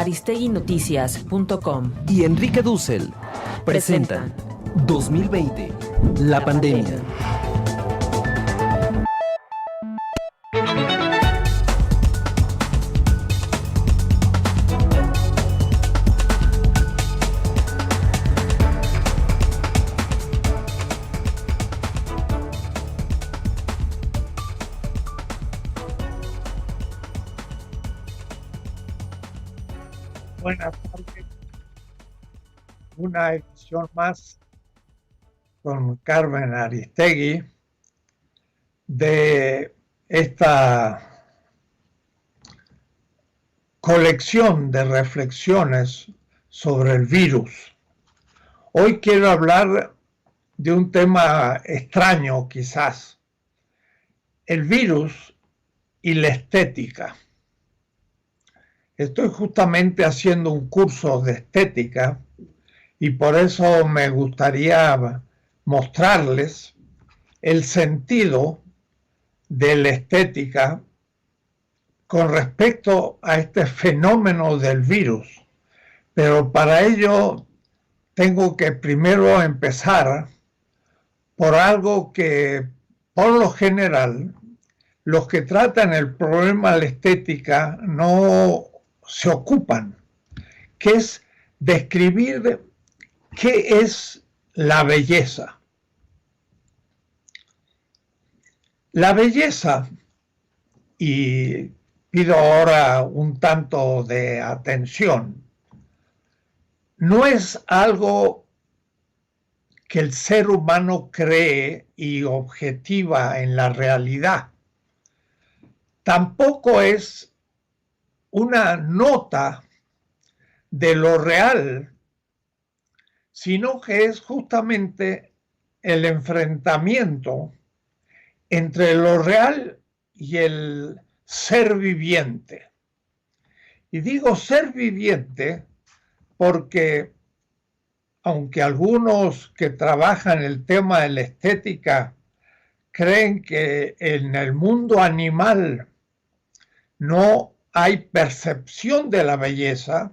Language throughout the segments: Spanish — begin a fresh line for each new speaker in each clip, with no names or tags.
aristeguinoticias.com
y Enrique Dussel presentan 2020, la pandemia.
Buenas tardes. Una edición más con Carmen Aristegui de esta colección de reflexiones sobre el virus. Hoy quiero hablar de un tema extraño quizás, el virus y la estética. Estoy justamente haciendo un curso de estética y por eso me gustaría mostrarles el sentido de la estética con respecto a este fenómeno del virus. Pero para ello tengo que primero empezar por algo que, por lo general, los que tratan el problema de la estética no se ocupan, que es describir qué es la belleza. La belleza, y pido ahora un tanto de atención, no es algo que el ser humano cree y objetiva en la realidad. Tampoco es una nota de lo real, sino que es justamente el enfrentamiento entre lo real y el ser viviente. Y digo ser viviente porque, aunque algunos que trabajan el tema de la estética creen que en el mundo animal no hay percepción de la belleza,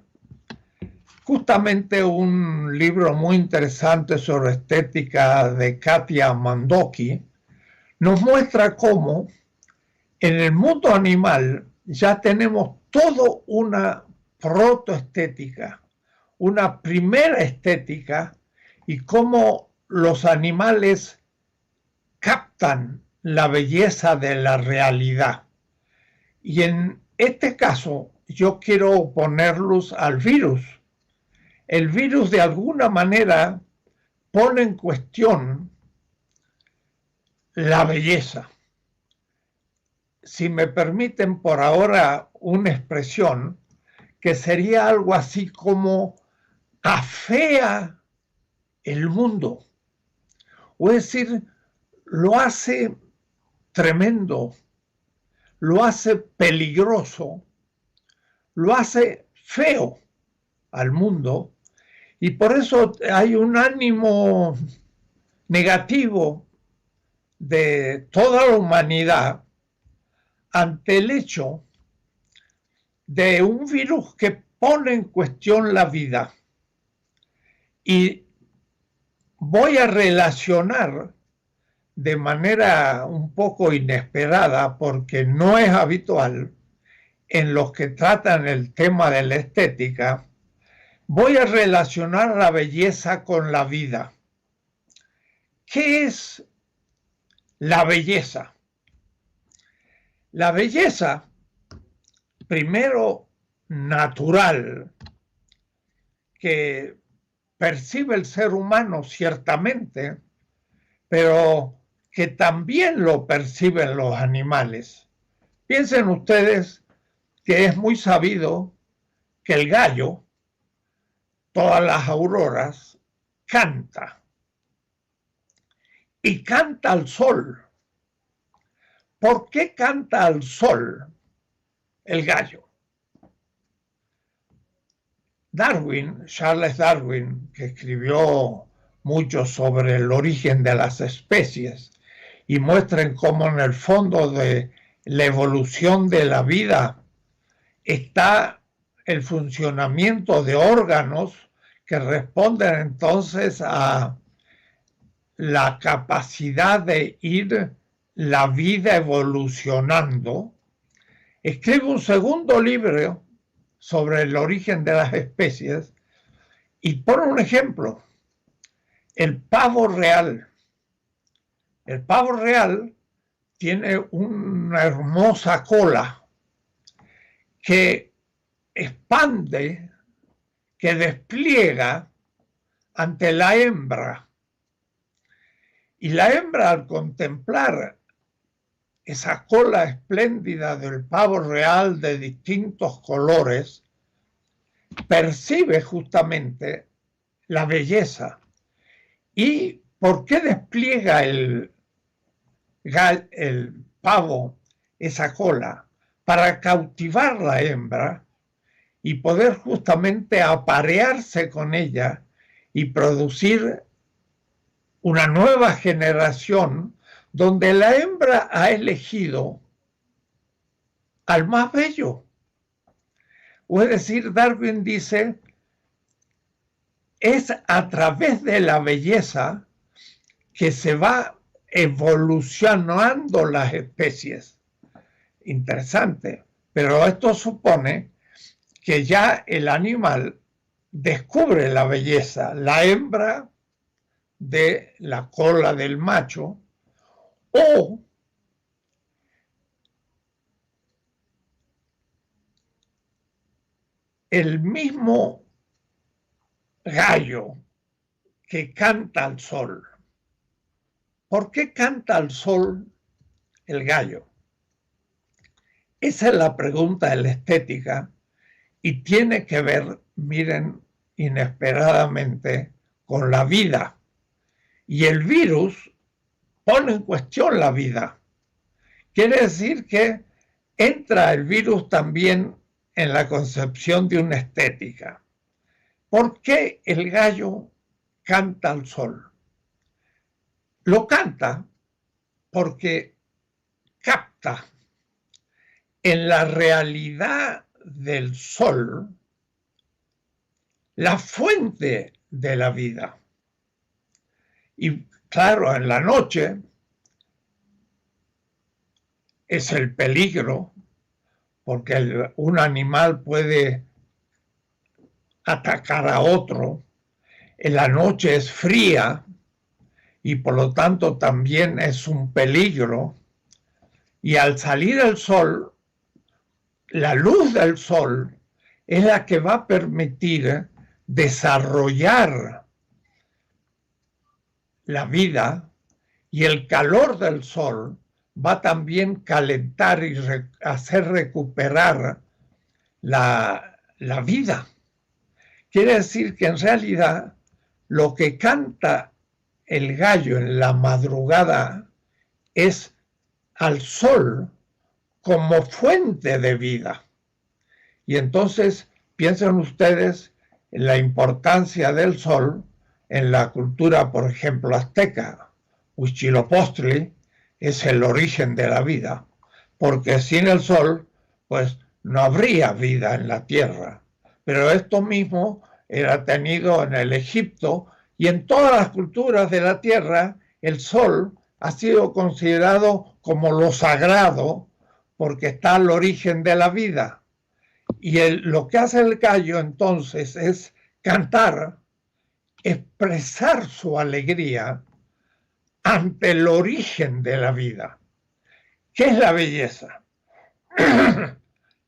justamente un libro muy interesante sobre estética de Katia Mandoki nos muestra cómo en el mundo animal ya tenemos toda una protoestética, una primera estética, y cómo los animales captan la belleza de la realidad. Y en este caso, yo quiero oponerlos al virus. El virus de alguna manera pone en cuestión la belleza. Si me permiten por ahora una expresión, que sería algo así como afea el mundo. O es decir, lo hace tremendo, lo hace peligroso, lo hace feo al mundo, y por eso hay un ánimo negativo de toda la humanidad ante el hecho de un virus que pone en cuestión la vida. Y voy a relacionar de manera un poco inesperada, porque no es habitual en los que tratan el tema de la estética, voy a relacionar la belleza con la vida. ¿Qué es la belleza? La belleza, primero, natural, que percibe el ser humano ciertamente, pero que también lo perciben los animales. Piensen ustedes que es muy sabido que el gallo, todas las auroras, canta. Y canta al sol. ¿Por qué canta al sol el gallo? Charles Darwin, que escribió mucho sobre el origen de las especies y muestran cómo en el fondo de la evolución de la vida está el funcionamiento de órganos que responden entonces a la capacidad de ir la vida evolucionando, escribe un segundo libro sobre el origen de las especies y pone un ejemplo, el pavo real. El pavo real tiene una hermosa cola que expande, que despliega ante la hembra. Y la hembra, al contemplar esa cola espléndida del pavo real de distintos colores, percibe justamente la belleza. ¿Y por qué despliega el pavo esa cola? Para cautivar la hembra y poder justamente aparearse con ella y producir una nueva generación donde la hembra ha elegido al más bello. O es decir, Darwin dice, es a través de la belleza que se va evolucionando las especies. Interesante, pero esto supone que ya el animal descubre la belleza, la hembra de la cola del macho, o el mismo gallo que canta al sol. ¿Por qué canta al sol el gallo? Esa es la pregunta de la estética y tiene que ver, miren, inesperadamente con la vida. Y el virus pone en cuestión la vida. Quiere decir que entra el virus también en la concepción de una estética. ¿Por qué el gallo canta al sol? Lo canta porque capta en la realidad del sol la fuente de la vida. Y claro, en la noche es el peligro, porque un animal puede atacar a otro. En la noche es fría y por lo tanto también es un peligro. Y al salir el sol, la luz del sol es la que va a permitir desarrollar la vida, y el calor del sol va también a calentar y hacer recuperar la vida. Quiere decir que en realidad lo que canta el gallo en la madrugada es al sol como fuente de vida. Y entonces piensen ustedes en la importancia del sol en la cultura, por ejemplo, azteca. Huitzilopochtli es el origen de la vida, porque sin el sol, pues no habría vida en la tierra. Pero esto mismo era tenido en el Egipto y en todas las culturas de la tierra, el sol ha sido considerado como lo sagrado porque está al origen de la vida. Y lo que hace el gallo entonces es cantar, expresar su alegría ante el origen de la vida. ¿Qué es la belleza?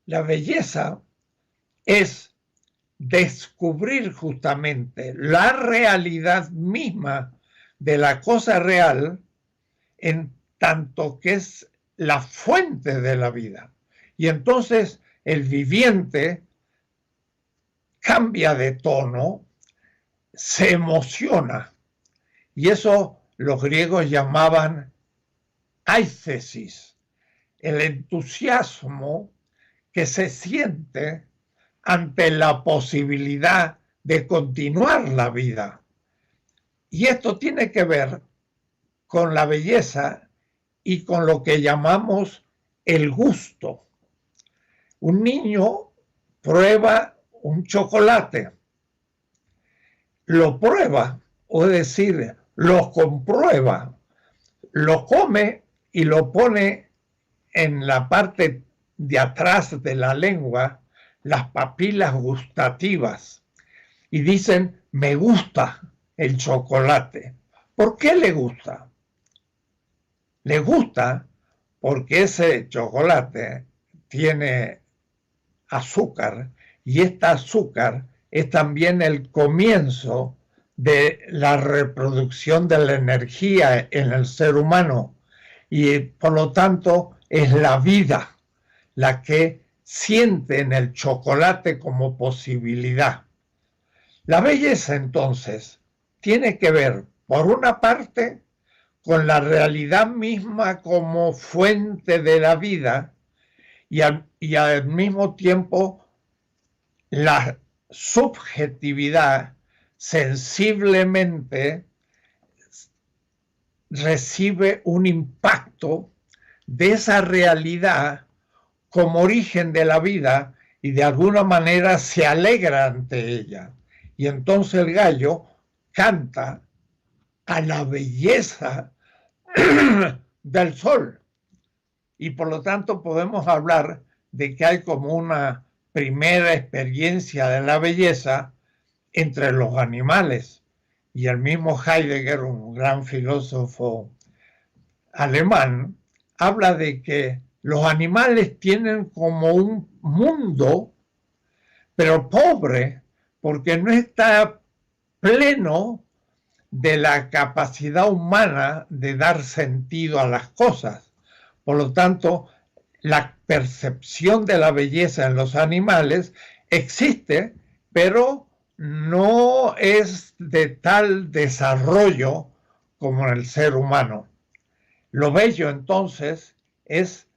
La belleza es descubrir justamente la realidad misma de la cosa real, en tanto que es la fuente de la vida. Y entonces el viviente cambia de tono, se emociona. Y eso los griegos llamaban aithesis, el entusiasmo que se siente ante la posibilidad de continuar la vida. Y esto tiene que ver con la belleza y con lo que llamamos el gusto. Un niño prueba un chocolate, lo prueba, o es decir, lo comprueba, lo come y lo pone en la parte de atrás de la lengua, las papilas gustativas, y dicen, me gusta el chocolate. ¿Por qué le gusta? Le gusta porque ese chocolate tiene azúcar, y este azúcar es también el comienzo de la reproducción de la energía en el ser humano, y por lo tanto es la vida la que siente en el chocolate como posibilidad. La belleza, entonces, tiene que ver, por una parte, con la realidad misma como fuente de la vida, y al mismo tiempo la subjetividad sensiblemente recibe un impacto de esa realidad como origen de la vida, y de alguna manera se alegra ante ella. Y entonces el gallo canta a la belleza del sol. Y por lo tanto podemos hablar de que hay como una primera experiencia de la belleza entre los animales. Y el mismo Heidegger, un gran filósofo alemán, habla de que los animales tienen como un mundo, pero pobre, porque no está pleno de la capacidad humana de dar sentido a las cosas. Por lo tanto, la percepción de la belleza en los animales existe, pero no es de tal desarrollo como en el ser humano. Lo bello, entonces, es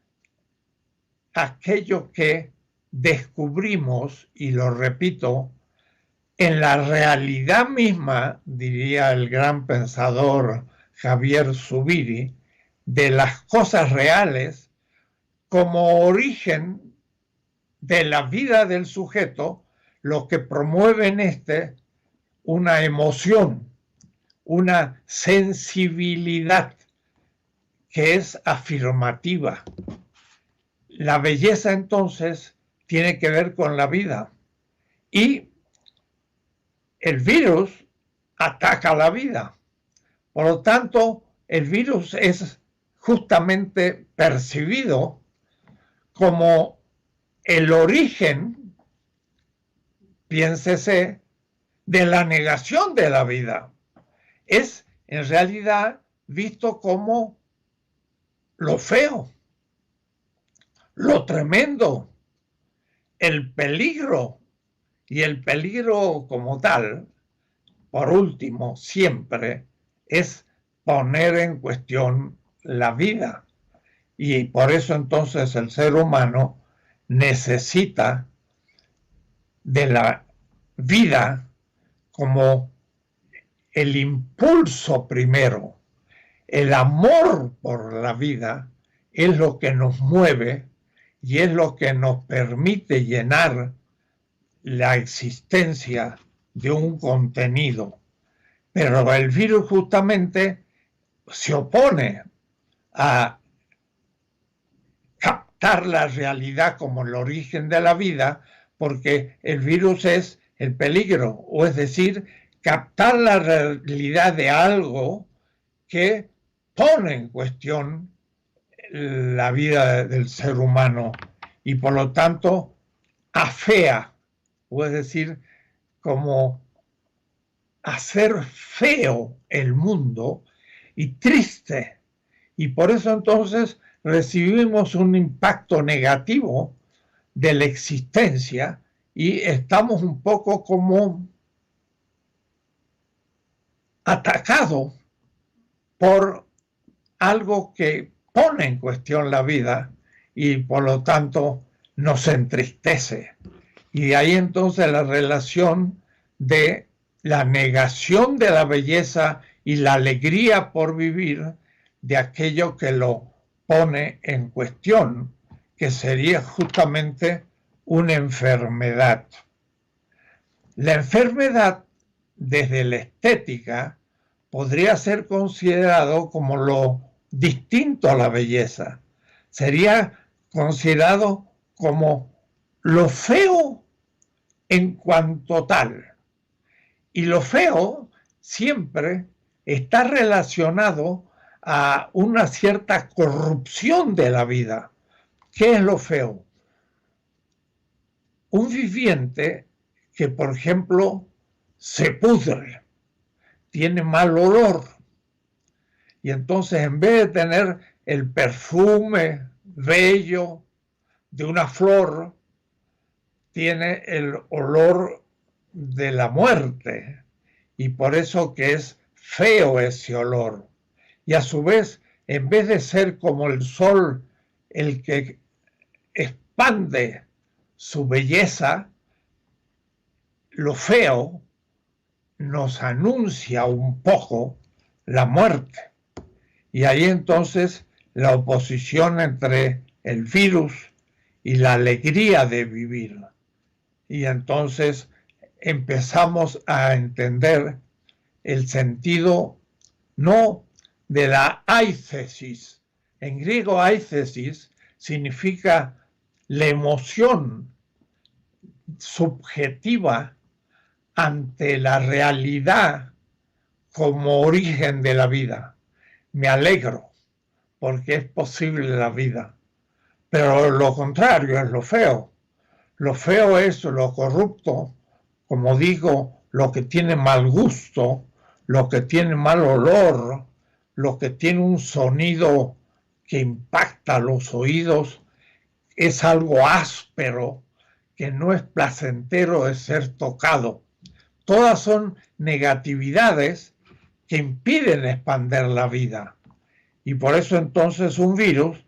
aquello que descubrimos, y lo repito, en la realidad misma, diría el gran pensador Javier Zubiri, de las cosas reales como origen de la vida del sujeto, lo que promueve en una emoción, una sensibilidad que es afirmativa. La belleza, entonces, tiene que ver con la vida, y el virus ataca la vida. Por lo tanto, el virus es justamente percibido como el origen, piénsese, de la negación de la vida. Es en realidad visto como lo feo, lo tremendo, el peligro. Y el peligro como tal, por último, siempre es poner en cuestión la vida. Y por eso entonces el ser humano necesita de la vida como el impulso primero. El amor por la vida es lo que nos mueve y es lo que nos permite llenar la existencia de un contenido. Pero el virus justamente se opone a captar la realidad como el origen de la vida, porque el virus es el peligro, o es decir, captar la realidad de algo que pone en cuestión la vida del ser humano, y por lo tanto afea, o es decir, como hacer feo el mundo y triste. Y por eso entonces recibimos un impacto negativo de la existencia, y estamos un poco como atacados por algo que pone en cuestión la vida, y por lo tanto nos entristece. Y de ahí entonces la relación de la negación de la belleza y la alegría por vivir de aquello que lo pone en cuestión, que sería justamente una enfermedad. La enfermedad, desde la estética, podría ser considerado como lo distinto a la belleza. Sería considerado como lo feo en cuanto tal. Y lo feo siempre está relacionado a una cierta corrupción de la vida. ¿Qué es lo feo? Un viviente que, por ejemplo, se pudre, tiene mal olor, y entonces en vez de tener el perfume bello de una flor, tiene el olor de la muerte, y por eso que es feo ese olor. Y a su vez, en vez de ser como el sol el que expande su belleza, lo feo nos anuncia un poco la muerte. Y ahí entonces la oposición entre el virus y la alegría de vivir. Y entonces empezamos a entender el sentido no de la aithesis. En griego aithesis significa la emoción subjetiva ante la realidad como origen de la vida. Me alegro porque es posible la vida. Pero lo contrario es lo feo. Lo feo es lo corrupto, como digo, lo que tiene mal gusto, lo que tiene mal olor, lo que tiene un sonido que impacta los oídos, es algo áspero, que no es placentero de ser tocado. Todas son negatividades que impiden expandir la vida. Y por eso entonces un virus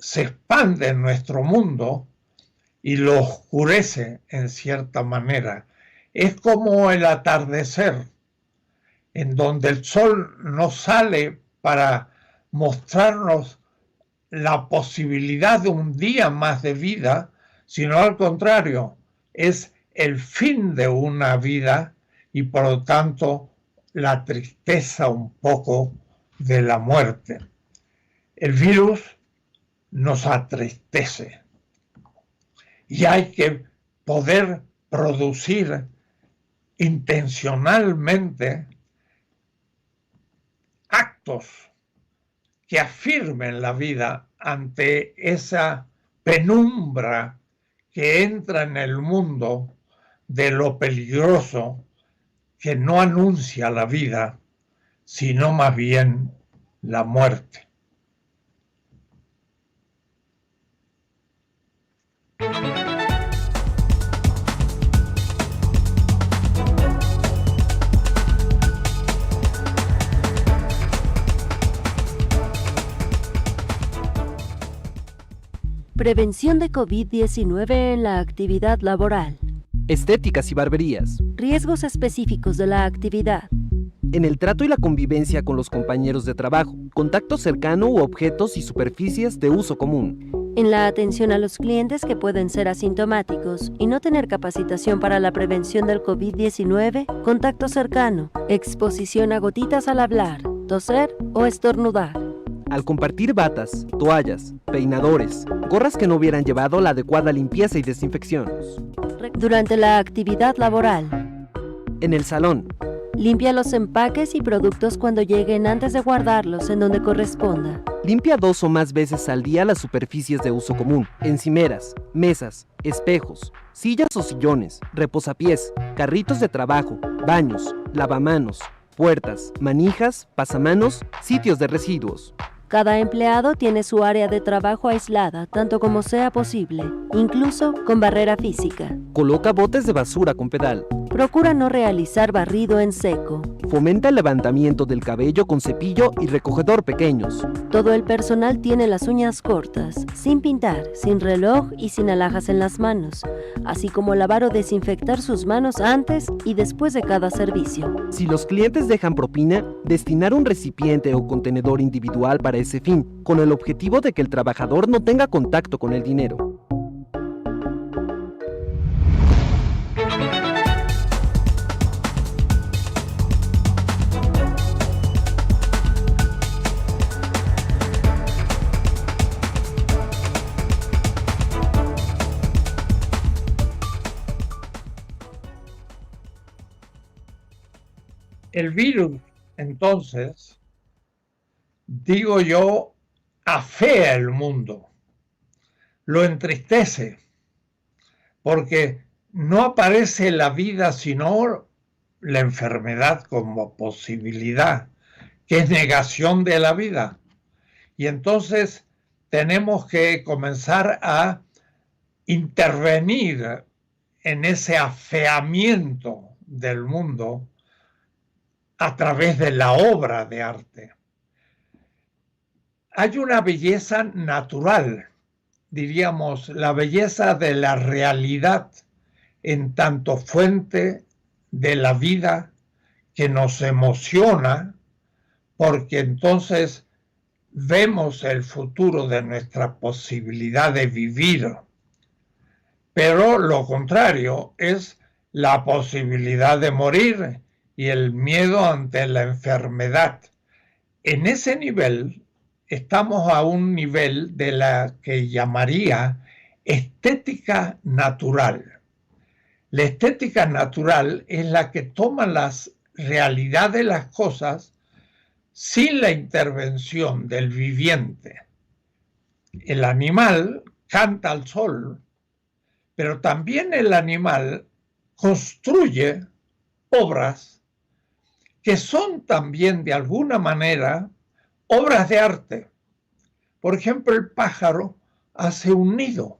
se expande en nuestro mundo y lo oscurece en cierta manera. Es como el atardecer, en donde el sol no sale para mostrarnos la posibilidad de un día más de vida, sino al contrario, es el fin de una vida y por lo tanto la tristeza un poco de la muerte. El virus nos atristece y hay que poder producir intencionalmente actos que afirmen la vida ante esa penumbra que entra en el mundo de lo peligroso, que no anuncia la vida, sino más bien la muerte.
Prevención de COVID-19 en la actividad laboral.
Estéticas y barberías.
Riesgos específicos de la actividad.
En el trato y la convivencia con los compañeros de trabajo, contacto cercano u objetos y superficies de uso común.
En la atención a los clientes que pueden ser asintomáticos y no tener capacitación para la prevención del COVID-19, contacto cercano, exposición a gotitas al hablar, toser o estornudar.
Al compartir batas, toallas, peinadores, gorras que no hubieran llevado la adecuada limpieza y desinfección.
Durante la actividad laboral.
En el salón.
Limpia los empaques y productos cuando lleguen antes de guardarlos en donde corresponda.
Limpia 2 o más veces al día las superficies de uso común, encimeras, mesas, espejos, sillas o sillones, reposapiés, carritos de trabajo, baños, lavamanos, puertas, manijas, pasamanos, sitios de residuos.
Cada empleado tiene su área de trabajo aislada, tanto como sea posible, incluso con barrera física.
Coloca botes de basura con pedal.
Procura no realizar barrido en seco.
Fomenta el levantamiento del cabello con cepillo y recogedor pequeños.
Todo el personal tiene las uñas cortas, sin pintar, sin reloj y sin alhajas en las manos, así como lavar o desinfectar sus manos antes y después de cada servicio.
Si los clientes dejan propina, destinar un recipiente o contenedor individual para ese fin, con el objetivo de que el trabajador no tenga contacto con el dinero.
El virus, entonces, digo yo, afea el mundo, lo entristece, porque no aparece la vida sino la enfermedad como posibilidad, que es negación de la vida. Y entonces tenemos que comenzar a intervenir en ese afeamiento del mundo a través de la obra de arte. Hay una belleza natural, diríamos, la belleza de la realidad en tanto fuente de la vida que nos emociona, porque entonces vemos el futuro de nuestra posibilidad de vivir. Pero lo contrario es la posibilidad de morir y el miedo ante la enfermedad. En ese nivel estamos a un nivel de la que llamaría estética natural. La estética natural es la que toma las realidades de las cosas sin la intervención del viviente. El animal canta al sol, pero también el animal construye obras que son también de alguna manera obras de arte. Por ejemplo, el pájaro hace un nido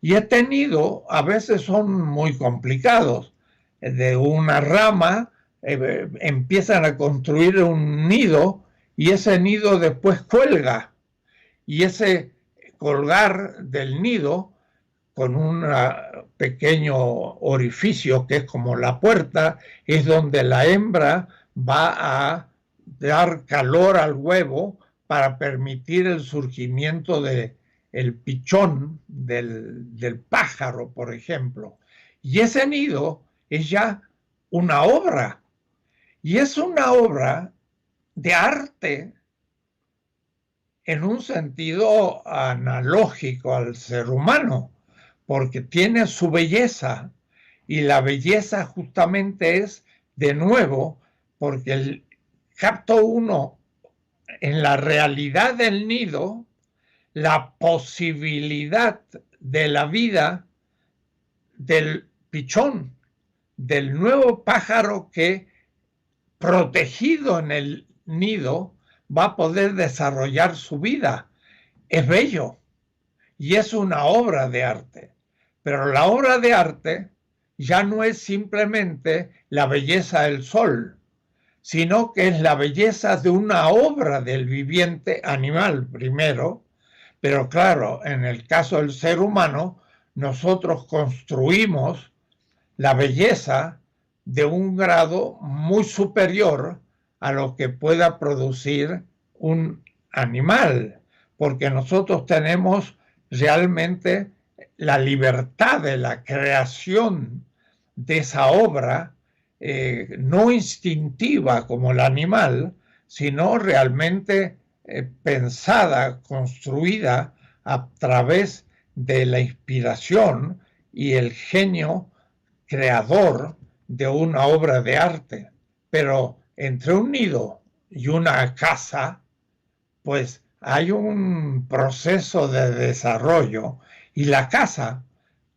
y este nido a veces son muy complicados. De una rama empiezan a construir un nido y ese nido después cuelga, y ese colgar del nido con un pequeño orificio que es como la puerta, es donde la hembra va a dar calor al huevo para permitir el surgimiento del pichón del pájaro, por ejemplo. Y ese nido es ya una obra, y es una obra de arte en un sentido analógico al ser humano, porque tiene su belleza, y la belleza justamente es, de nuevo, porque capta uno en la realidad del nido la posibilidad de la vida del pichón, del nuevo pájaro que, protegido en el nido, va a poder desarrollar su vida. Es bello y es una obra de arte, pero la obra de arte ya no es simplemente la belleza del sol, sino que es la belleza de una obra del viviente animal primero, pero claro, en el caso del ser humano, nosotros construimos la belleza de un grado muy superior a lo que pueda producir un animal, porque nosotros tenemos realmente la libertad de la creación de esa obra, no instintiva como el animal, sino realmente pensada, construida a través de la inspiración y el genio creador de una obra de arte. Pero entre un nido y una casa, pues hay un proceso de desarrollo, y la casa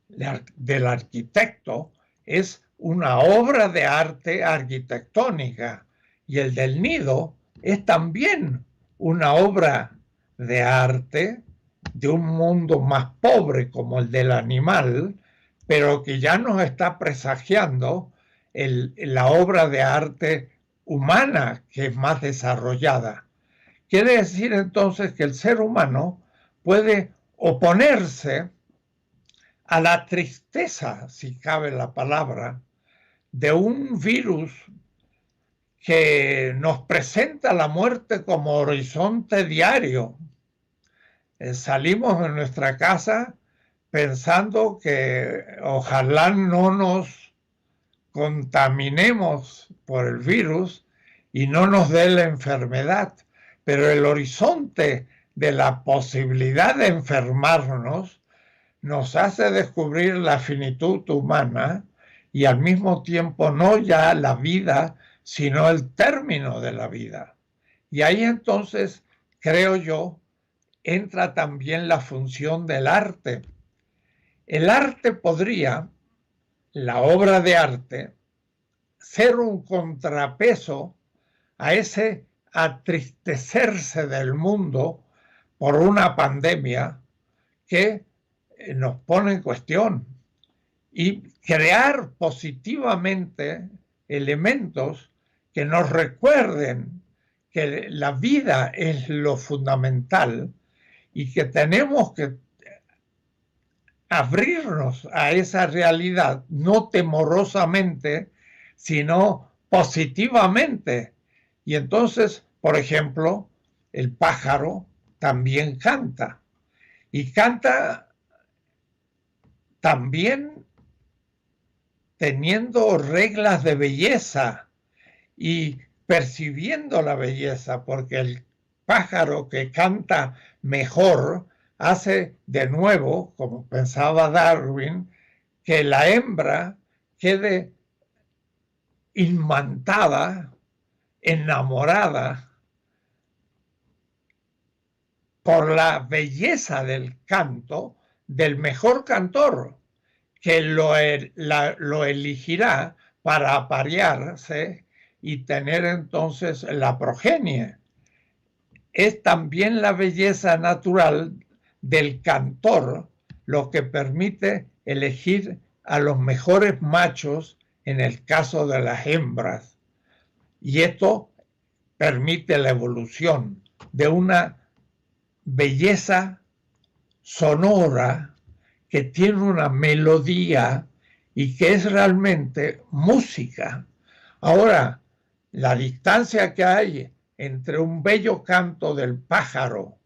del arquitecto es una obra de arte arquitectónica, y el del nido es también una obra de arte de un mundo más pobre como el del animal, pero que ya nos está presagiando la obra de arte humana, que es más desarrollada. Quiere decir entonces que el ser humano puede oponerse a la tristeza, si cabe la palabra, de un virus que nos presenta la muerte como horizonte diario. Salimos de nuestra casa pensando que ojalá no nos contaminemos por el virus y no nos dé la enfermedad, pero el horizonte de la posibilidad de enfermarnos nos hace descubrir la finitud humana, y al mismo tiempo no ya la vida, sino el término de la vida. Y ahí entonces, creo yo, entra también la función del arte. El arte podría, la obra de arte, ser un contrapeso a ese atristecerse del mundo por una pandemia que nos pone en cuestión, y crear positivamente elementos que nos recuerden que la vida es lo fundamental y que tenemos que abrirnos a esa realidad, no temorosamente, sino positivamente. Y entonces, por ejemplo, el pájaro también canta, y canta también teniendo reglas de belleza y percibiendo la belleza, porque el pájaro que canta mejor hace de nuevo, como pensaba Darwin, que la hembra quede imantada, enamorada por la belleza del canto del mejor cantor, que lo elegirá para aparearse y tener entonces la progenie. Es también la belleza natural del cantor lo que permite elegir a los mejores machos en el caso de las hembras. Y esto permite la evolución de una belleza sonora que tiene una melodía y que es realmente música. Ahora, la distancia que hay entre un bello canto del pájaro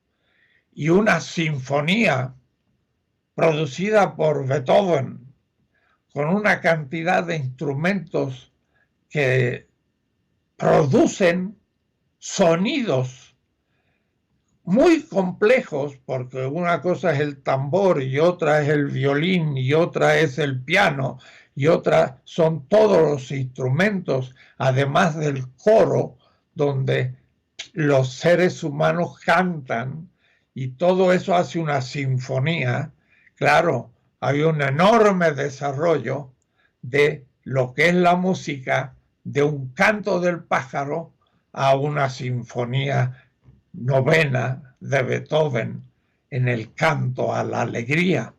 y una sinfonía producida por Beethoven, con una cantidad de instrumentos que producen sonidos muy complejos, porque una cosa es el tambor y otra es el violín y otra es el piano y otra son todos los instrumentos, además del coro donde los seres humanos cantan, y todo eso hace una sinfonía. Claro, hay un enorme desarrollo de lo que es la música, de un canto del pájaro a una sinfonía novena de Beethoven en el canto a la alegría.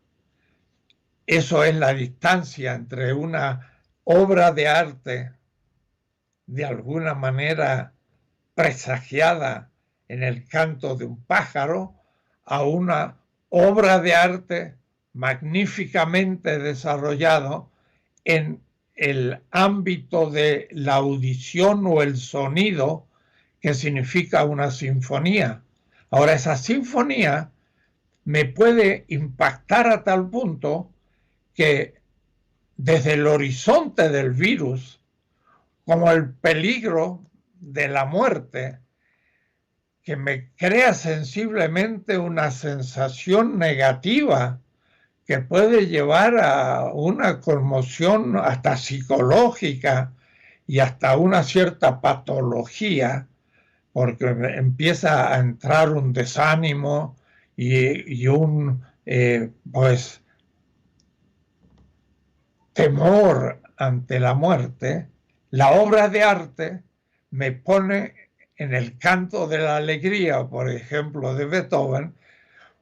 Eso es la distancia entre una obra de arte de alguna manera presagiada en el canto de un pájaro a una obra de arte magníficamente desarrollado en el ámbito de la audición o el sonido, que significa una sinfonía. Ahora, esa sinfonía me puede impactar a tal punto que desde el horizonte del virus, como el peligro de la muerte, que me crea sensiblemente una sensación negativa que puede llevar a una conmoción hasta psicológica y hasta una cierta patología, porque empieza a entrar un desánimo y un pues temor ante la muerte. La obra de arte me pone en el canto de la alegría, por ejemplo, de Beethoven,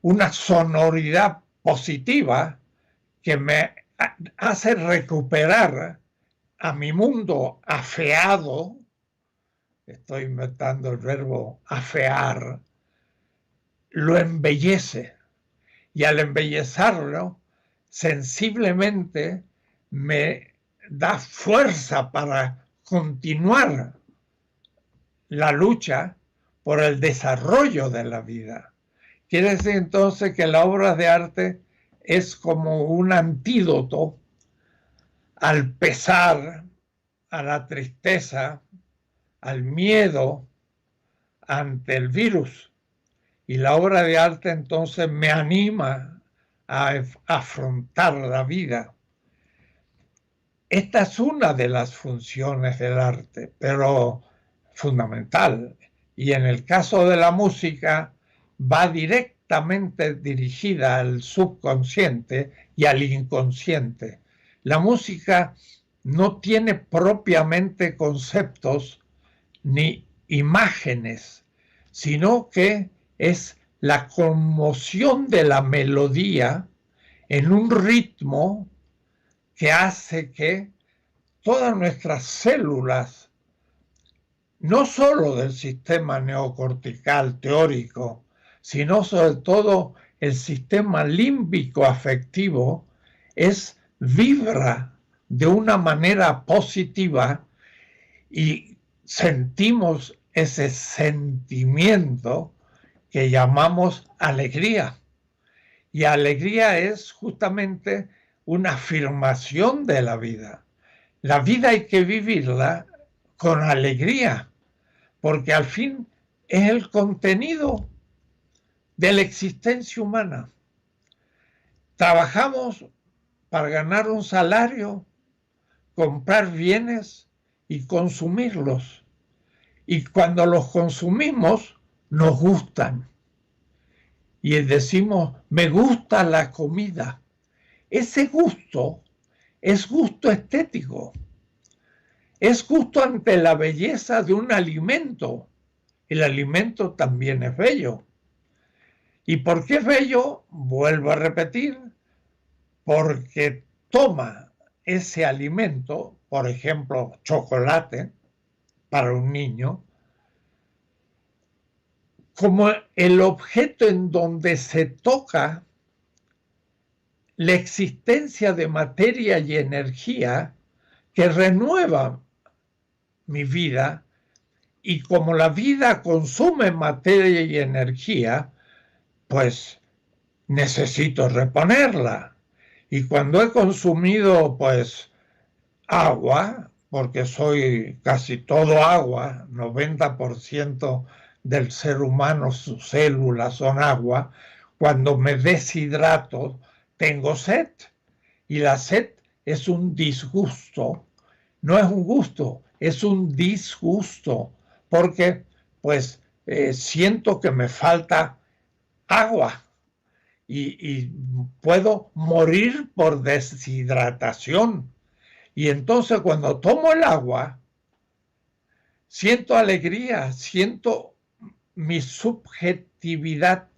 una sonoridad positiva que me hace recuperar a mi mundo afeado. Estoy inventando el verbo afear, lo embellece, y al embellecerlo sensiblemente me da fuerza para continuar la lucha por el desarrollo de la vida. Quiere decir entonces que la obra de arte es como un antídoto al pesar, a la tristeza, al miedo ante el virus. Y la obra de arte entonces me anima a afrontar la vida. esta es una de las funciones del arte, pero fundamental. Y en el caso de la música, va directamente dirigida al subconsciente y al inconsciente. La música no tiene propiamente conceptos ni imágenes, sino que es la conmoción de la melodía en un ritmo que hace que todas nuestras células, no solo del sistema neocortical teórico, sino sobre todo el sistema límbico afectivo, vibra de una manera positiva y sentimos ese sentimiento que llamamos alegría. Y alegría es justamente una afirmación de la vida. La vida hay que vivirla con alegría, porque al fin es el contenido de la existencia humana. Trabajamos para ganar un salario, comprar bienes y consumirlos. Y cuando los consumimos, nos gustan. Y decimos, me gusta la comida. Ese gusto es gusto estético. Es gusto ante la belleza de un alimento. El alimento también es bello. ¿Y por qué es bello? Vuelvo a repetir, porque toma ese alimento, por ejemplo, chocolate para un niño, como el objeto en donde se toca la existencia de materia y energía que renueva mi vida, y como la vida consume materia y energía, pues necesito reponerla. Y cuando he consumido pues agua, porque soy casi todo agua, 90% del ser humano, sus células son agua, cuando me deshidrato tengo sed, y la sed es un disgusto, no es un gusto, es un disgusto, porque pues siento que me falta agua y puedo morir por deshidratación. Y entonces cuando tomo el agua, siento alegría, siento mi subjetividad,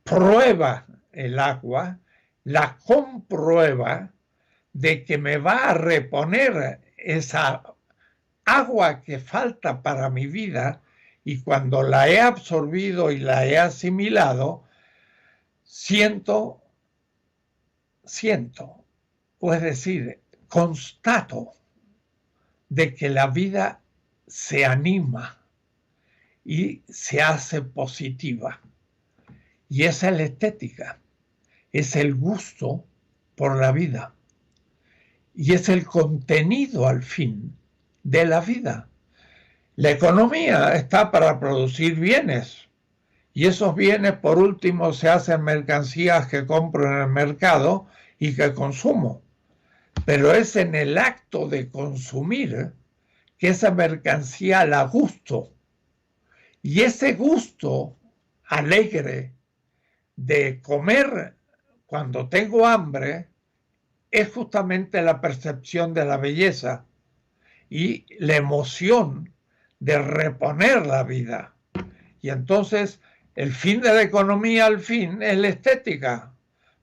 prueba el agua, la comprueba de que me va a reponer esa agua que falta para mi vida, y cuando la he absorbido y la he asimilado, siento, es decir, constato de que la vida se anima y se hace positiva. Y esa es la estética, es el gusto por la vida. Y es el contenido, al fin, de la vida. La economía está para producir bienes. Y esos bienes, por último, se hacen mercancías que compro en el mercado y que consumo. Pero es en el acto de consumir que esa mercancía la gusto. Y ese gusto alegre de comer cuando tengo hambre es justamente la percepción de la belleza y la emoción de reponer la vida. Y entonces el fin de la economía, al fin, es la estética,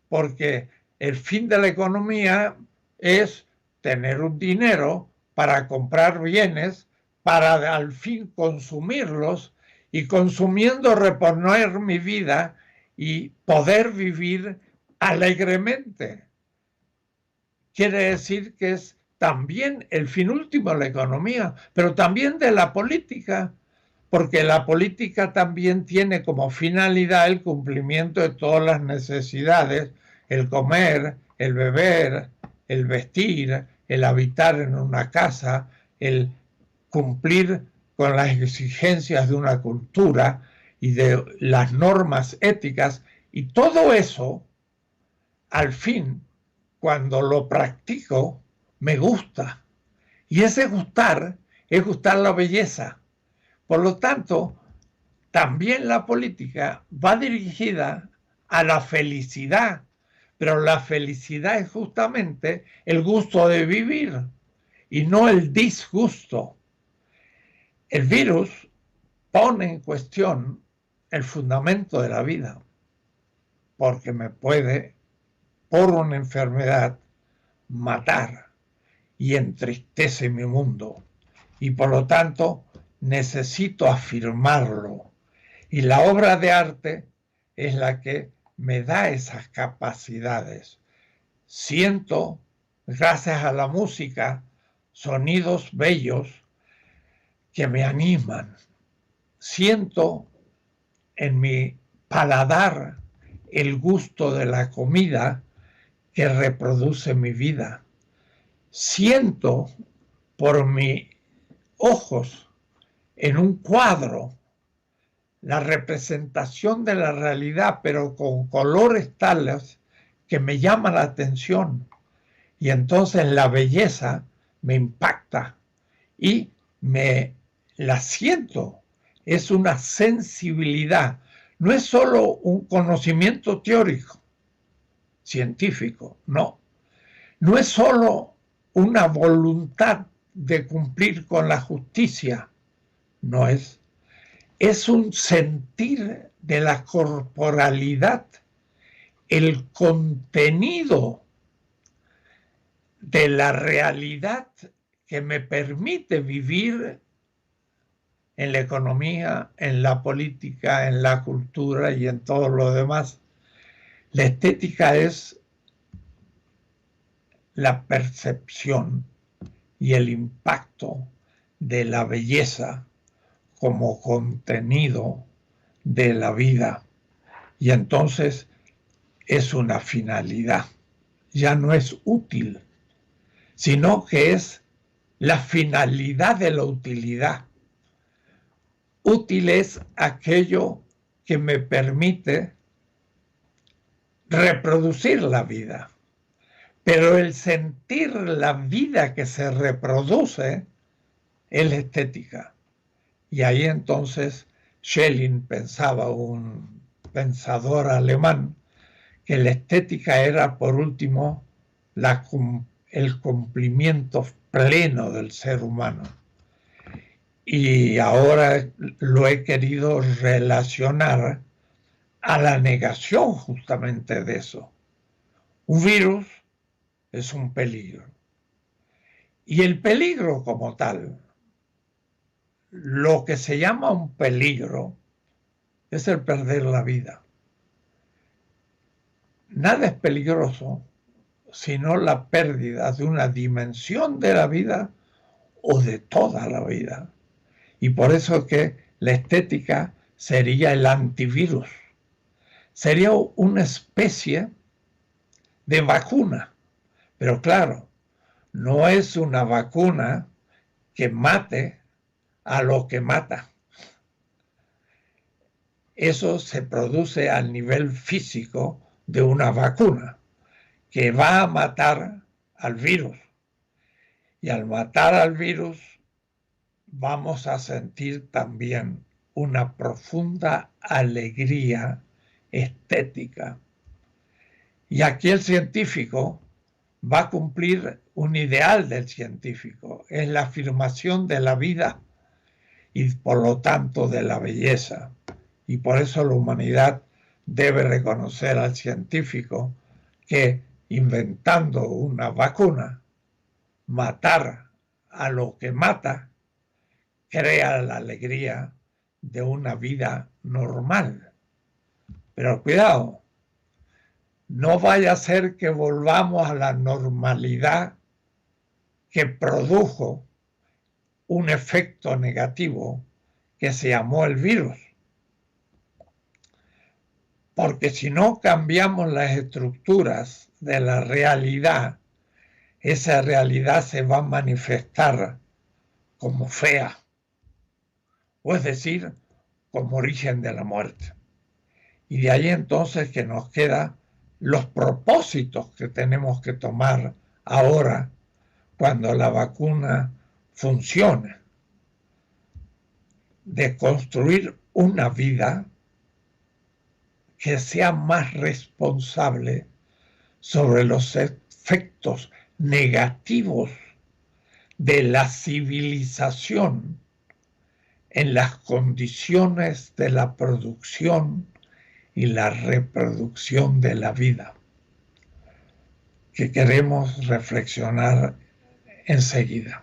porque el fin de la economía es tener un dinero para comprar bienes, para al fin consumirlos, y consumiendo reponer mi vida y poder vivir alegremente. Quiere decir que es también el fin último de la economía, pero también de la política, porque la política también tiene como finalidad el cumplimiento de todas las necesidades, el comer, el beber, el vestir, el habitar en una casa, el cumplir con las exigencias de una cultura y de las normas éticas, y todo eso, al fin, cuando lo practico, me gusta. Y ese gustar es gustar la belleza. Por lo tanto, también la política va dirigida a la felicidad, pero la felicidad es justamente el gusto de vivir y no el disgusto. El virus pone en cuestión el fundamento de la vida, porque me puede, por una enfermedad, matar y entristece mi mundo. Y por lo tanto, necesito afirmarlo. Y la obra de arte es la que me da esas capacidades. Siento, gracias a la música, sonidos bellos que me animan. Siento en mi paladar el gusto de la comida que reproduce mi vida. Siento por mis ojos en un cuadro la representación de la realidad, pero con colores tales que me llama la atención. Y entonces la belleza me impacta y me la siento. Es una sensibilidad. No es solo un conocimiento teórico, científico, no. No es solo una voluntad de cumplir con la justicia, no es. Es un sentir de la corporalidad, el contenido de la realidad que me permite vivir en la economía, en la política, en la cultura y en todo lo demás. La estética es la percepción y el impacto de la belleza como contenido de la vida. Y entonces es una finalidad. Ya no es útil, sino que es la finalidad de la utilidad. Útil es aquello que me permite reproducir la vida. Pero el sentir la vida que se reproduce es la estética. Y ahí entonces Schelling pensaba, un pensador alemán, que la estética era por último el cumplimiento pleno del ser humano. Y ahora lo he querido relacionar a la negación justamente de eso. Un virus es un peligro. Y el peligro como tal, lo que se llama un peligro, es el perder la vida. Nada es peligroso sino la pérdida de una dimensión de la vida o de toda la vida. Y por eso que la estética sería el antivirus. Sería una especie de vacuna. Pero claro, no es una vacuna que mate a lo que mata. Eso se produce al nivel físico de una vacuna que va a matar al virus. Y al matar al virus vamos a sentir también una profunda alegría estética. Y aquí el científico va a cumplir un ideal del científico, es la afirmación de la vida y por lo tanto de la belleza. Y por eso la humanidad debe reconocer al científico que inventando una vacuna, matar a lo que mata, crea la alegría de una vida normal. Pero cuidado, no vaya a ser que volvamos a la normalidad que produjo un efecto negativo que se llamó el virus. Porque si no cambiamos las estructuras de la realidad, esa realidad se va a manifestar como fea, o es decir, como origen de la muerte. Y de ahí entonces que nos quedan los propósitos que tenemos que tomar ahora cuando la vacuna funcione, de construir una vida que sea más responsable sobre los efectos negativos de la civilización en las condiciones de la producción y la reproducción de la vida, que queremos reflexionar enseguida.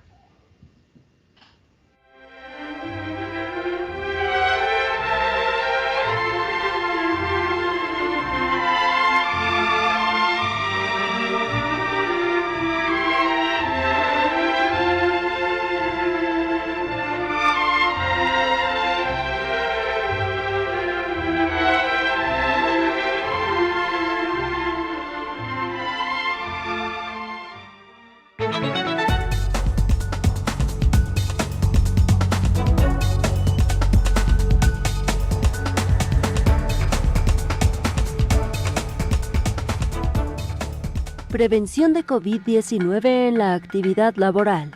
Prevención de COVID-19 en la actividad laboral.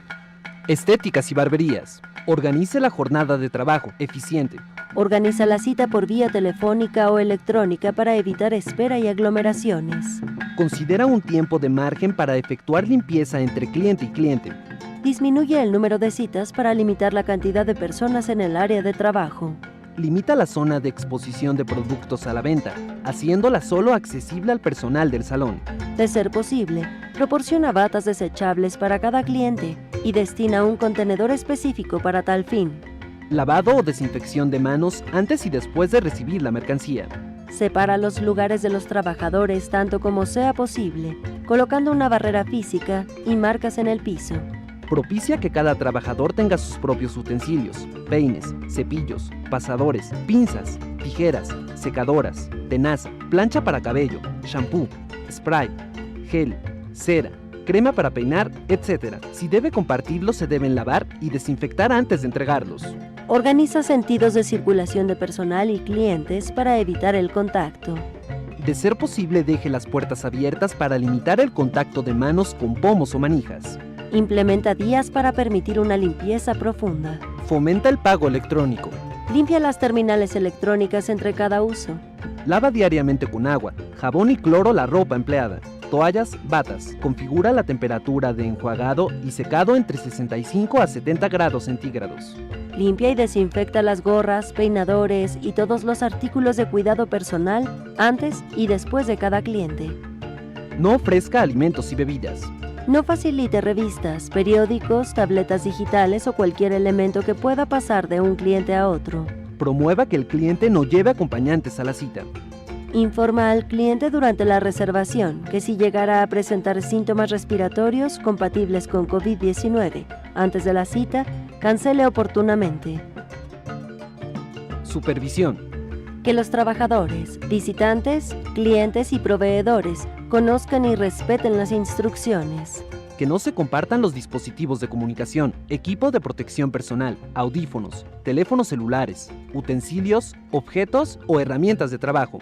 Estéticas y barberías. Organice la jornada de trabajo eficiente.
Organiza la cita por vía telefónica o electrónica para evitar espera y aglomeraciones.
Considera un tiempo de margen para efectuar limpieza entre cliente y cliente.
Disminuye el número de citas para limitar la cantidad de personas en el área de trabajo.
Limita la zona de exposición de productos a la venta, haciéndola solo accesible al personal del salón.
De ser posible, proporciona batas desechables para cada cliente y destina un contenedor específico para tal fin.
Lavado o desinfección de manos antes y después de recibir la mercancía.
Separa los lugares de los trabajadores tanto como sea posible, colocando una barrera física y marcas en el piso.
Propicia que cada trabajador tenga sus propios utensilios, peines, cepillos, pasadores, pinzas, tijeras, secadoras, tenaza, plancha para cabello, shampoo, spray, gel, cera, crema para peinar, etc. Si debe compartirlos, se deben lavar y desinfectar antes de entregarlos.
Organiza sentidos de circulación de personal y clientes para evitar el contacto.
De ser posible, deje las puertas abiertas para limitar el contacto de manos con pomos o manijas.
Implementa días para permitir una limpieza profunda.
Fomenta el pago electrónico.
Limpia las terminales electrónicas entre cada uso.
Lava diariamente con agua, jabón y cloro la ropa empleada. Toallas, batas. Configura la temperatura de enjuagado y secado entre 65 a 70 grados centígrados.
Limpia y desinfecta las gorras, peinadores y todos los artículos de cuidado personal antes y después de cada cliente.
No ofrezca alimentos y bebidas.
No facilite revistas, periódicos, tabletas digitales o cualquier elemento que pueda pasar de un cliente a otro.
Promueva que el cliente no lleve acompañantes a la cita.
Informa al cliente durante la reservación que si llegara a presentar síntomas respiratorios compatibles con COVID-19 antes de la cita, cancele oportunamente.
Supervisión.
Que los trabajadores, visitantes, clientes y proveedores conozcan y respeten las instrucciones.
Que no se compartan los dispositivos de comunicación, equipo de protección personal, audífonos, teléfonos celulares, utensilios, objetos o herramientas de trabajo.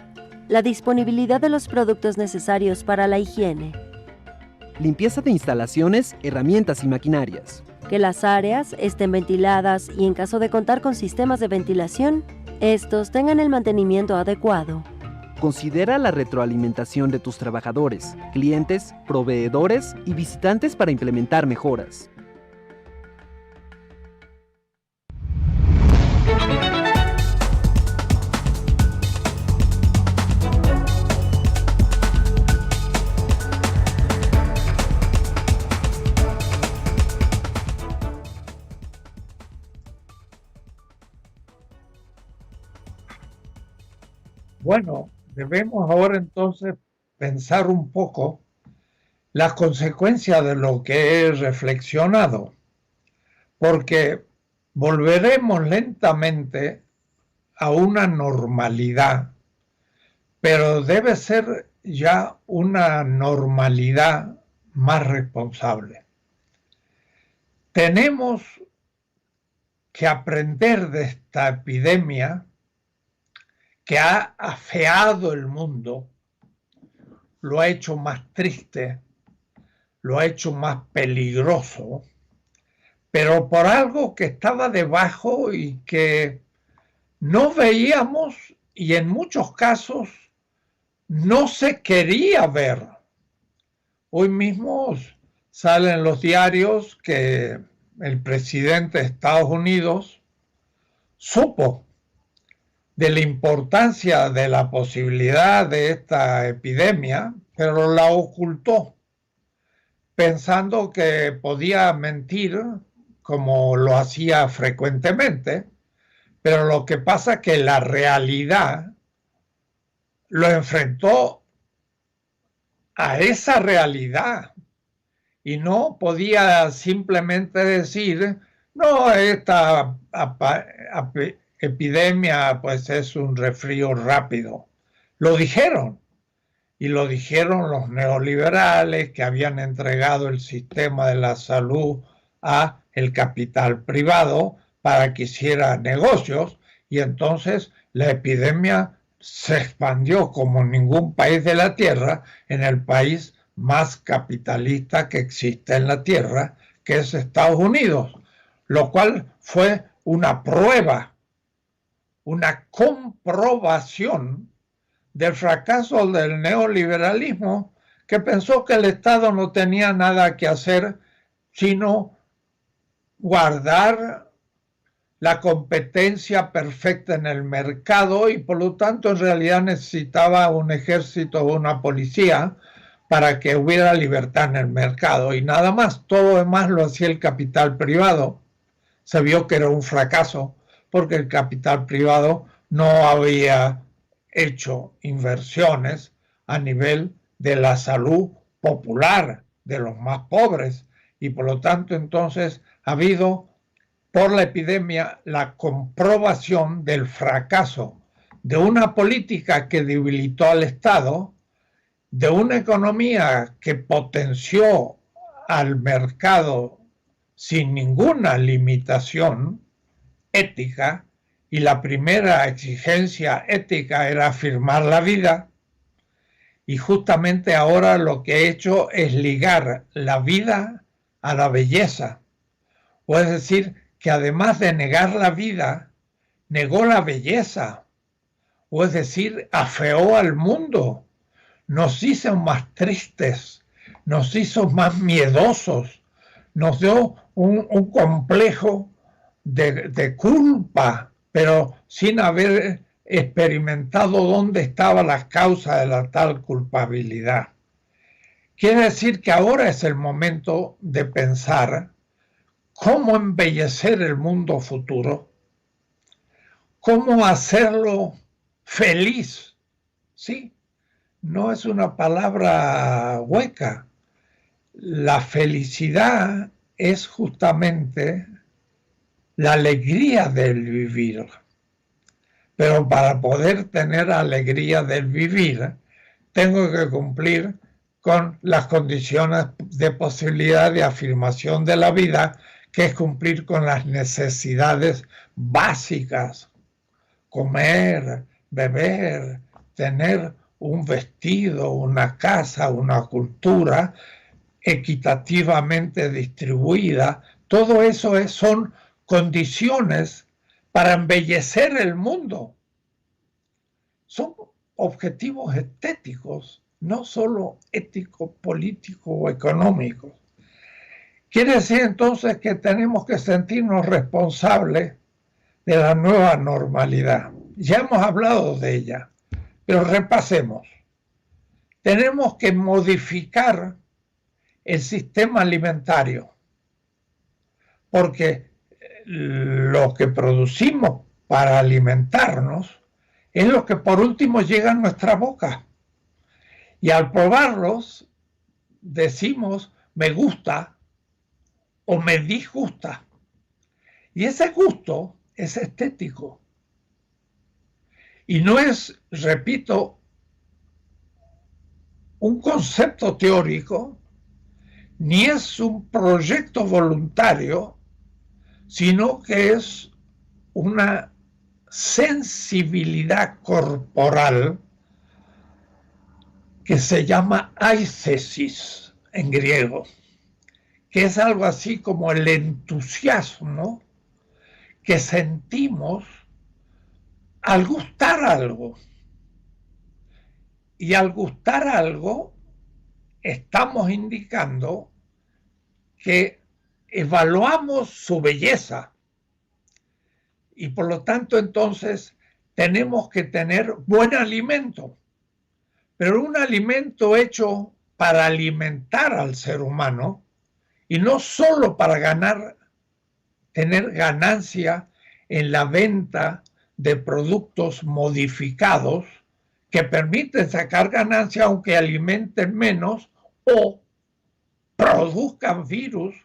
La disponibilidad de los productos necesarios para la higiene.
Limpieza de instalaciones, herramientas y maquinarias.
Que las áreas estén ventiladas y en caso de contar con sistemas de ventilación, estos tengan el mantenimiento adecuado.
Considera la retroalimentación de tus trabajadores, clientes, proveedores y visitantes para implementar mejoras.
Bueno, debemos ahora entonces pensar un poco las consecuencias de lo que he reflexionado, porque volveremos lentamente a una normalidad, pero debe ser ya una normalidad más responsable. Tenemos que aprender de esta epidemia que ha afeado el mundo, lo ha hecho más triste, lo ha hecho más peligroso, pero por algo que estaba debajo y que no veíamos y en muchos casos no se quería ver. Hoy mismo salen los diarios que el presidente de Estados Unidos supo de la importancia de la posibilidad de esta epidemia, pero la ocultó, pensando que podía mentir como lo hacía frecuentemente, pero lo que pasa es que la realidad lo enfrentó a esa realidad y no podía simplemente decir, no, esta epidemia pues es un resfrío rápido. Lo dijeron, y lo dijeron los neoliberales que habían entregado el sistema de la salud a el capital privado para que hiciera negocios, y entonces la epidemia se expandió como en ningún país de la Tierra, en el país más capitalista que existe en la Tierra, que es Estados Unidos, lo cual fue una prueba, una comprobación del fracaso del neoliberalismo, que pensó que el Estado no tenía nada que hacer sino guardar la competencia perfecta en el mercado y por lo tanto en realidad necesitaba un ejército o una policía para que hubiera libertad en el mercado y nada más. Todo lo demás lo hacía el capital privado. Se vio que era un fracaso porque el capital privado no había hecho inversiones a nivel de la salud popular de los más pobres y por lo tanto entonces ha habido por la epidemia la comprobación del fracaso de una política que debilitó al Estado, de una economía que potenció al mercado sin ninguna limitación ética, y la primera exigencia ética era afirmar la vida, y justamente ahora lo que he hecho es ligar la vida a la belleza, o es decir, que además de negar la vida, negó la belleza, o es decir, afeó al mundo, nos hizo más tristes, nos hizo más miedosos, nos dio un complejo de culpa, pero sin haber experimentado dónde estaba la causa de la tal culpabilidad. Quiere decir que ahora es el momento de pensar cómo embellecer el mundo futuro, cómo hacerlo feliz. Sí, no es una palabra hueca. La felicidad es justamente la alegría del vivir. Pero para poder tener alegría del vivir, tengo que cumplir con las condiciones de posibilidad de afirmación de la vida, que es cumplir con las necesidades básicas: comer, beber, tener un vestido, una casa, una cultura equitativamente distribuida. Todo eso son condiciones para embellecer el mundo. Son objetivos estéticos, no solo éticos, políticos o económicos. Quiere decir entonces que tenemos que sentirnos responsables de la nueva normalidad. Ya hemos hablado de ella, pero repasemos. Tenemos que modificar el sistema alimentario, porque lo que producimos para alimentarnos es lo que por último llega a nuestra boca. Y al probarlos decimos me gusta o me disgusta. Y ese gusto es estético. Y no es, repito, un concepto teórico, ni es un proyecto voluntario, sino que es una sensibilidad corporal que se llama aicesis en griego, que es algo así como el entusiasmo que sentimos al gustar algo. Y al gustar algo, estamos indicando que evaluamos su belleza. Y por lo tanto, entonces, tenemos que tener buen alimento. Pero un alimento hecho para alimentar al ser humano y no solo para tener ganancia en la venta de productos modificados que permiten sacar ganancia aunque alimenten menos o produzcan virus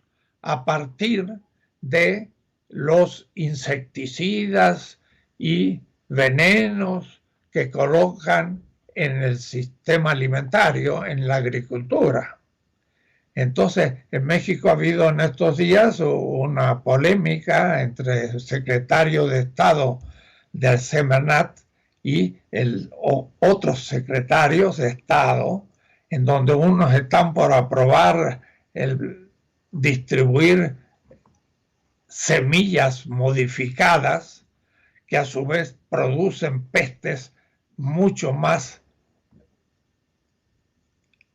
a partir de los insecticidas y venenos que colocan en el sistema alimentario, en la agricultura. Entonces, en México ha habido en estos días una polémica entre el secretario de Estado del Semarnat y otros secretarios de Estado, en donde unos están por aprobar el distribuir semillas modificadas que a su vez producen pestes mucho más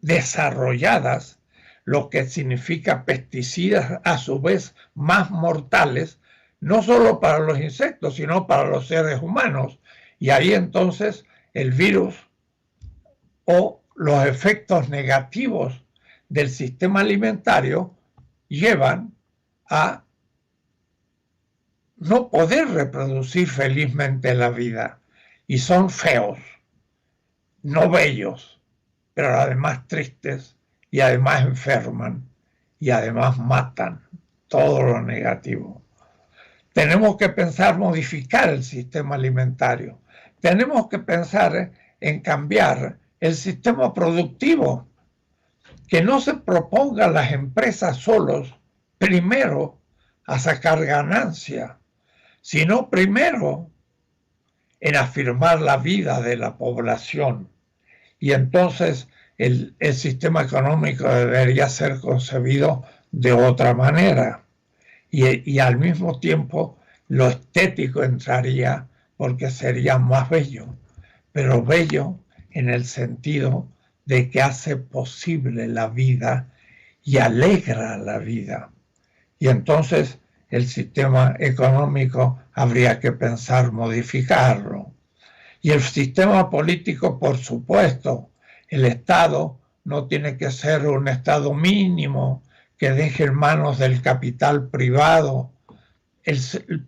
desarrolladas, lo que significa pesticidas a su vez más mortales, no solo para los insectos, sino para los seres humanos. Y ahí entonces el virus o los efectos negativos del sistema alimentario llevan a no poder reproducir felizmente la vida. Y son feos, no bellos, pero además tristes, y además enferman, y además matan, todo lo negativo. Tenemos que pensar modificar el sistema alimentario. Tenemos que pensar en cambiar el sistema productivo. Que no se propongan las empresas solos, primero, a sacar ganancia, sino primero en afirmar la vida de la población. Y entonces el sistema económico debería ser concebido de otra manera. Y al mismo tiempo lo estético entraría porque sería más bello, pero bello en el sentido de que hace posible la vida y alegra la vida. Y entonces el sistema económico habría que pensar modificarlo. Y el sistema político, por supuesto, el Estado no tiene que ser un Estado mínimo que deje en manos del capital privado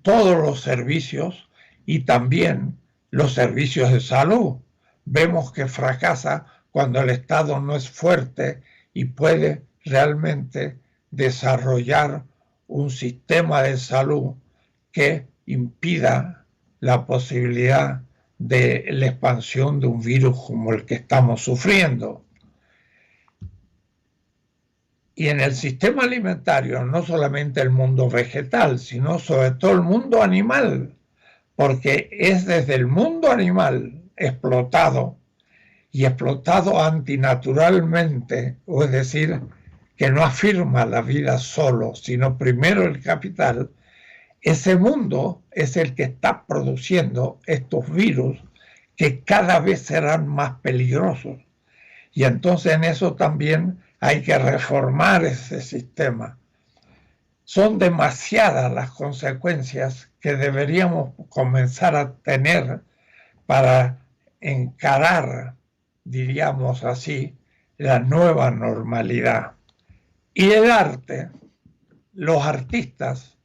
todos los servicios y también los servicios de salud. Vemos que fracasa cuando el Estado no es fuerte y puede realmente desarrollar un sistema de salud que impida la posibilidad de la expansión de un virus como el que estamos sufriendo. Y en el sistema alimentario, no solamente el mundo vegetal, sino sobre todo el mundo animal, porque es desde el mundo animal explotado y explotado antinaturalmente, o es decir, que no afirma la vida solo, sino primero el capital. Ese mundo es el que está produciendo estos virus que cada vez serán más peligrosos. Y entonces en eso también hay que reformar ese sistema. Son demasiadas las consecuencias que deberíamos comenzar a tener para encarar, diríamos así, la nueva normalidad. Y el arte, los artistas,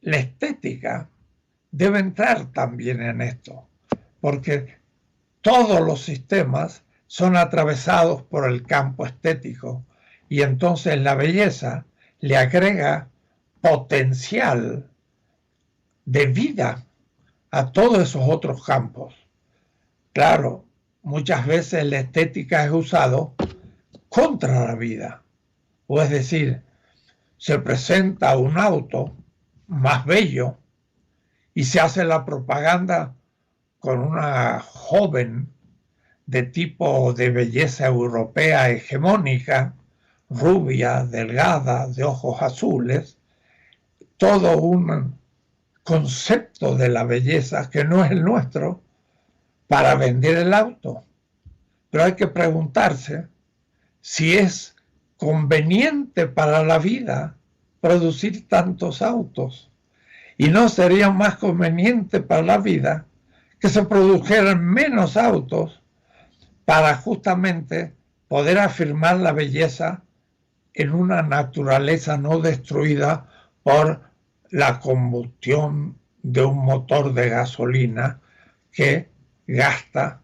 la estética debe entrar también en esto, porque todos los sistemas son atravesados por el campo estético y entonces la belleza le agrega potencial de vida a todos esos otros campos. Claro, muchas veces la estética es usado contra la vida, o es decir, se presenta un auto más bello y se hace la propaganda con una joven de tipo de belleza europea hegemónica, rubia, delgada, de ojos azules, todo un concepto de la belleza que no es el nuestro para vender el auto. Pero hay que preguntarse si es conveniente para la vida producir tantos autos. Y no sería más conveniente para la vida que se produjeran menos autos para justamente poder afirmar la belleza en una naturaleza no destruida por la combustión de un motor de gasolina que gasta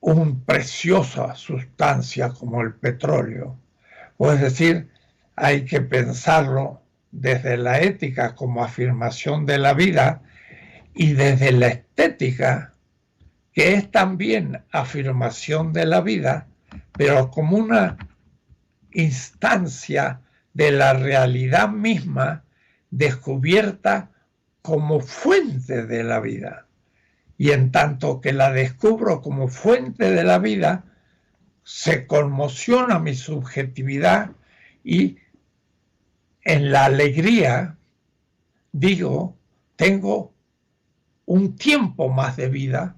una preciosa sustancia como el petróleo. O es decir, hay que pensarlo desde la ética como afirmación de la vida y desde la estética, que es también afirmación de la vida, pero como una instancia de la realidad misma descubierta como fuente de la vida. Y en tanto que la descubro como fuente de la vida, se conmociona mi subjetividad y en la alegría digo, tengo un tiempo más de vida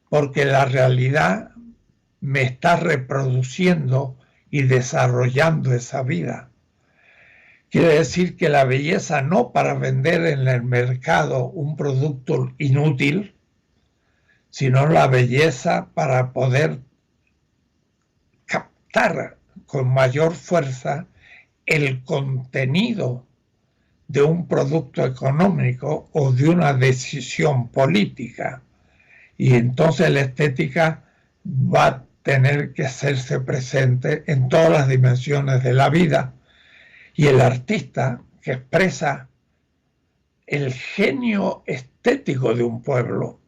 porque la realidad me está reproduciendo y desarrollando esa vida. Quiere decir que la belleza no para vender en el mercado un producto inútil, sino la belleza para poder captar con mayor fuerza el contenido de un producto económico o de una decisión política. Y entonces la estética va a tener que hacerse presente en todas las dimensiones de la vida. Y el artista que expresa el genio estético de un pueblo,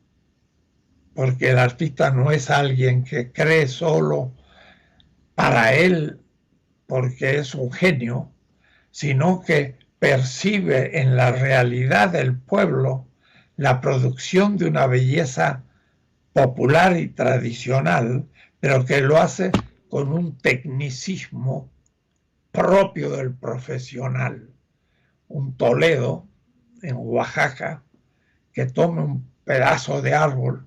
porque el artista no es alguien que cree solo para él porque es un genio, sino que percibe en la realidad del pueblo la producción de una belleza popular y tradicional, pero que lo hace con un tecnicismo propio del profesional. Un Toledo en Oaxaca que toma un pedazo de árbol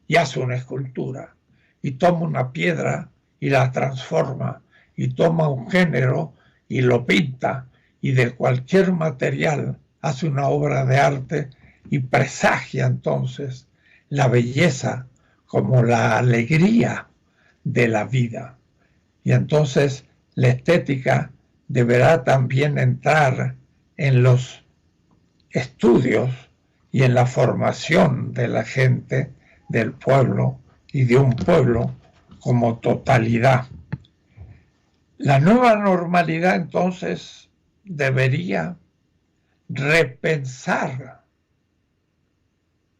y hace una escultura, y toma una piedra y la transforma, y toma un género y lo pinta, y de cualquier material hace una obra de arte y presagia entonces la belleza como la alegría de la vida. Y entonces la estética deberá también entrar en los estudios y en la formación de la gente, del pueblo y de un pueblo como totalidad. La nueva normalidad entonces debería repensar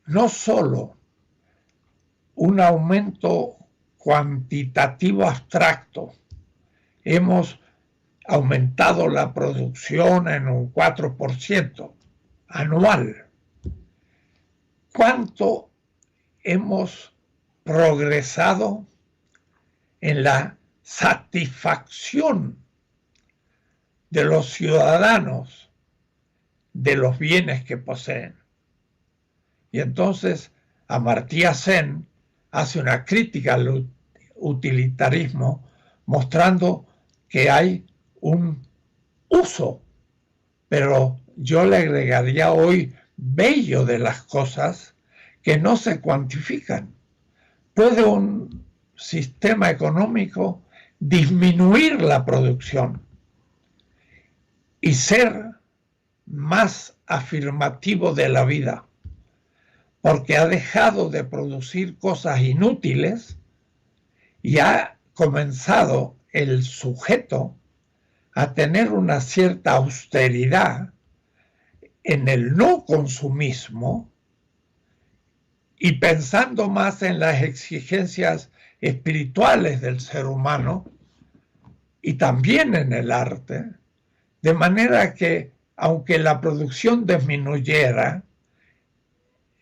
no solo un aumento cuantitativo abstracto. Hemos aumentado la producción en un 4% anual. ¿Cuánto hemos progresado en la satisfacción de los ciudadanos de los bienes que poseen? Y entonces Amartya Sen hace una crítica al utilitarismo mostrando que hay un uso, pero yo le agregaría hoy bello de las cosas que no se cuantifican. ¿Puede un sistema económico disminuir la producción y ser más afirmativo de la vida? Porque ha dejado de producir cosas inútiles y ha comenzado el sujeto a tener una cierta austeridad en el no consumismo y pensando más en las exigencias espirituales del ser humano y también en el arte, de manera que aunque la producción disminuyera,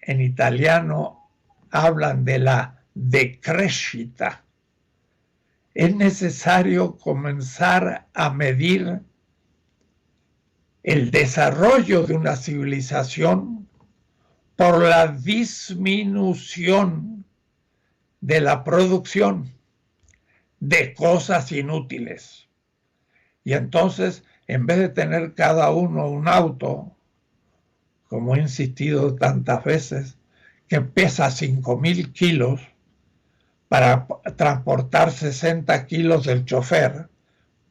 en italiano hablan de la de crescita. Es necesario comenzar a medir el desarrollo de una civilización por la disminución de la producción de cosas inútiles. Y entonces, en vez de tener cada uno un auto, como he insistido tantas veces, que pesa 5.000 kilos para transportar 60 kilos del chofer,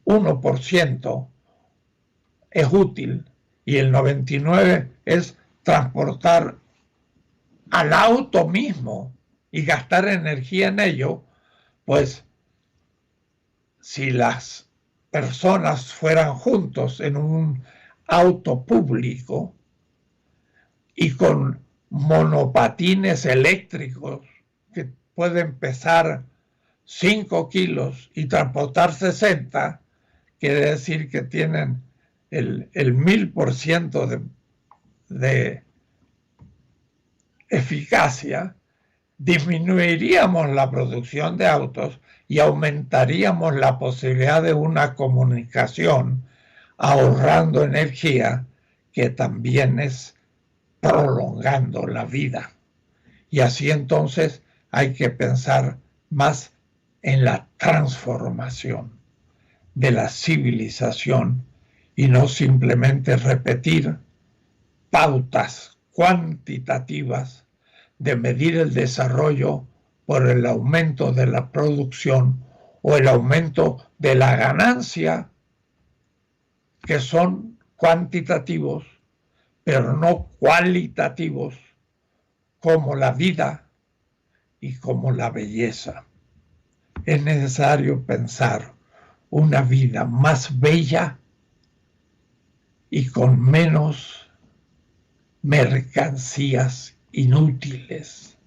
1% es útil y el 99% es transportar al auto mismo y gastar energía en ello. Pues si las personas fueran juntos en un auto público y con monopatines eléctricos que pueden pesar 5 kilos y transportar 60, quiere decir que tienen el 1000% de eficacia, disminuiríamos la producción de autos y aumentaríamos la posibilidad de una comunicación ahorrando energía, que también es prolongando la vida. Y así entonces hay que pensar más en la transformación de la civilización y no simplemente repetir pautas cuantitativas de medir el desarrollo por el aumento de la producción o el aumento de la ganancia, que son cuantitativos, pero no cualitativos, como la vida y como la belleza. Es necesario pensar una vida más bella y con menos mercancías inútiles.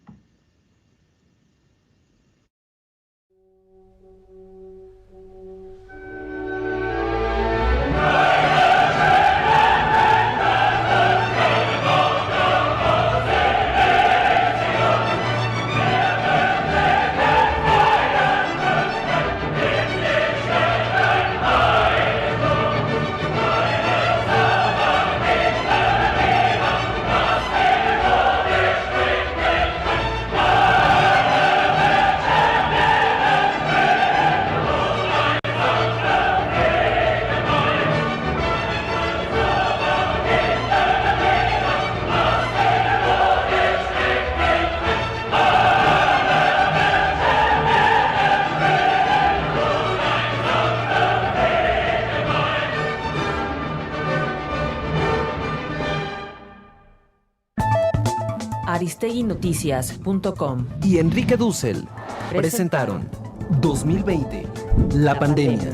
aristeguinoticias.com
y Enrique Dussel presentaron 2020, la pandemia.